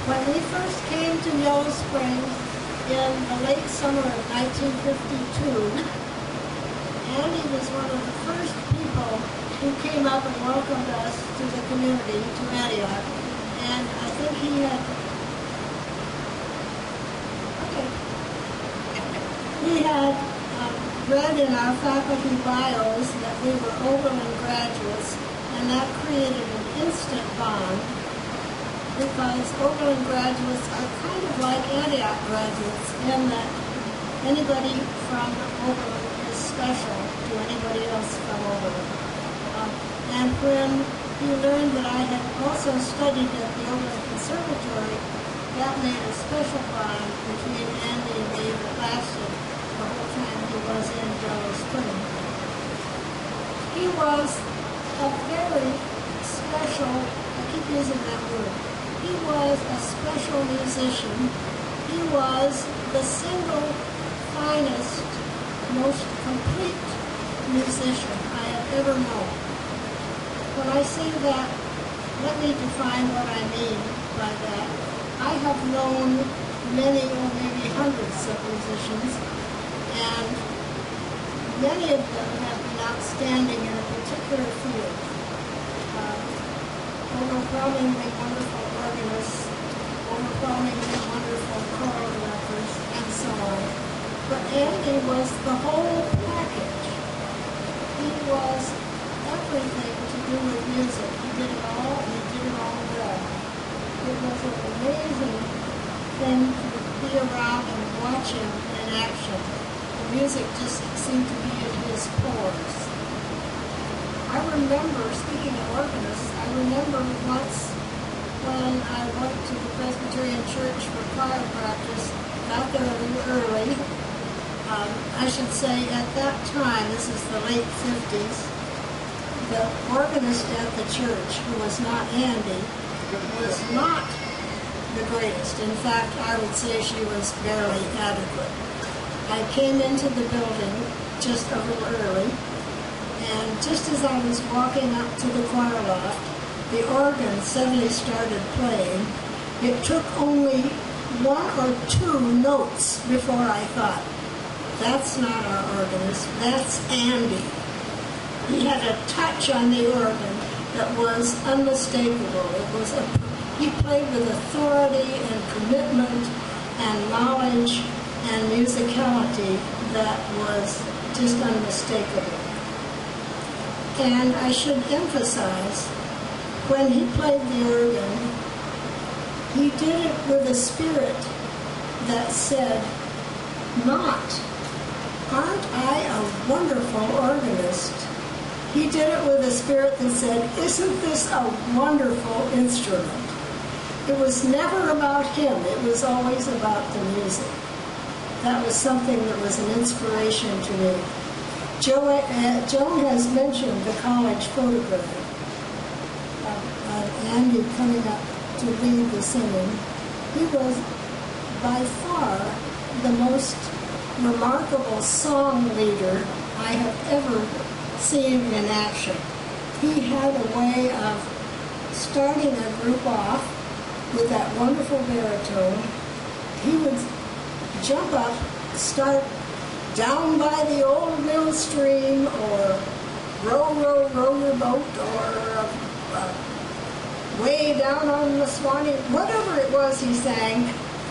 When we first came to Yellow Springs in the late summer of 1952, Andy was one of the first people who came up and welcomed us to the community, to Antioch. And I think he had read in our faculty bios that we were Oberlin graduates, and that created an instant bond, because Oberlin graduates are kind of like Antioch graduates in that anybody from Oberlin is special to anybody else from Oberlin. And when he learned that I had also studied at the Oberlin Conservatory, that made a special bond between Andy and me that lasted the whole time he was in Yellow Springs. He was a very special, I keep using that word, he was a special musician. He was the single finest, most complete musician I have ever known. When I say that, let me define what I mean by that. I have known many or maybe hundreds of musicians, and many of them have been outstanding in a particular field. Overwhelmingly wonderful organists, overwhelmingly wonderful choreographers, and so on. But Andy was the whole package. He was everything to do with music. He did it all, and he did it all well. It was an amazing thing to be around and watch him in action. The music just seemed to be in his pores. I remember, speaking of organists, I remember once when I went to the Presbyterian Church for choir practice, got there a little early. I should say at that time, this is the late 50s, the organist at the church, who was not Andy, was not the greatest. In fact, I would say she was barely adequate. I came into the building just a little early, and just as I was walking up to the choir loft, the organ suddenly started playing. It took only one or two notes before I thought, that's not our organist, that's Andy. He had a touch on the organ that was unmistakable. He played with authority and commitment and knowledge and musicality that was just unmistakable. And I should emphasize, when he played the organ, he did it with a spirit that said, not, aren't I a wonderful organist? He did it with a spirit that said, isn't this a wonderful instrument? It was never about him. It was always about the music. That was something that was an inspiration to me. Joan has mentioned the college photograph of Andy coming up to lead the singing. He was by far the most remarkable song leader I have ever seen in action. He had a way of starting a group off with that wonderful baritone. He would jump up, start down by the old mill stream, or row, row, row your boat, or way down on the Swanee, whatever it was he sang,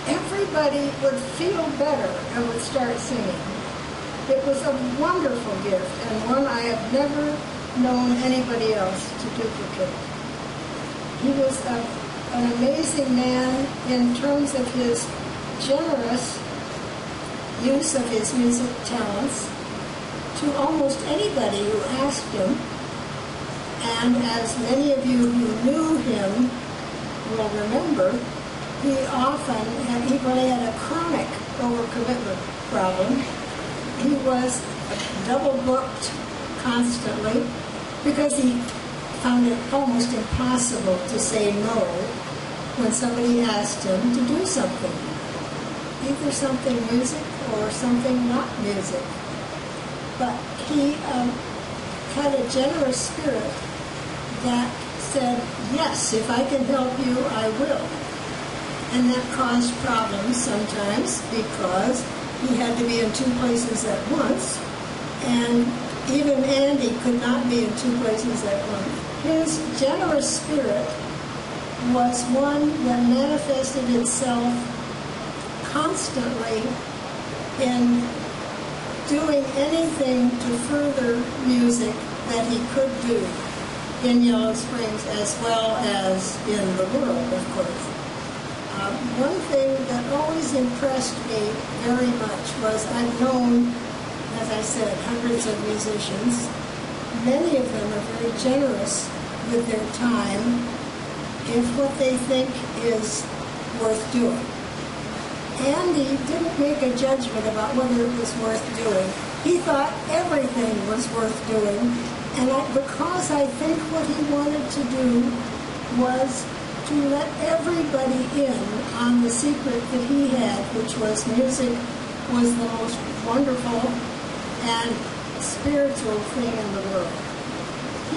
everybody would feel better and would start singing. It was a wonderful gift, and one I have never known anybody else to duplicate. He was an amazing man in terms of his generous use of his music talents to almost anybody who asked him. And as many of you who knew him will remember, he really had a chronic overcommitment problem. He was double booked constantly because he found it almost impossible to say no when somebody asked him to do something. Either something music or something not music. But he had a generous spirit that said, yes, if I can help you, I will. And that caused problems sometimes because he had to be in two places at once. And even Andy could not be in two places at once. His generous spirit was one that manifested itself constantly in doing anything to further music that he could do in Yellow Springs as well as in the world, of course. One thing that always impressed me very much was I've known, as I said, hundreds of musicians. Many of them are very generous with their time if what they think is worth doing. Andy didn't make a judgment about whether it was worth doing. He thought everything was worth doing, and because I think what he wanted to do was to let everybody in on the secret that he had, which was music was the most wonderful and spiritual thing in the world.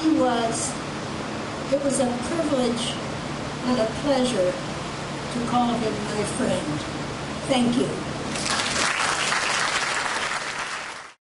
It was a privilege and a pleasure to call him my friend. Thank you.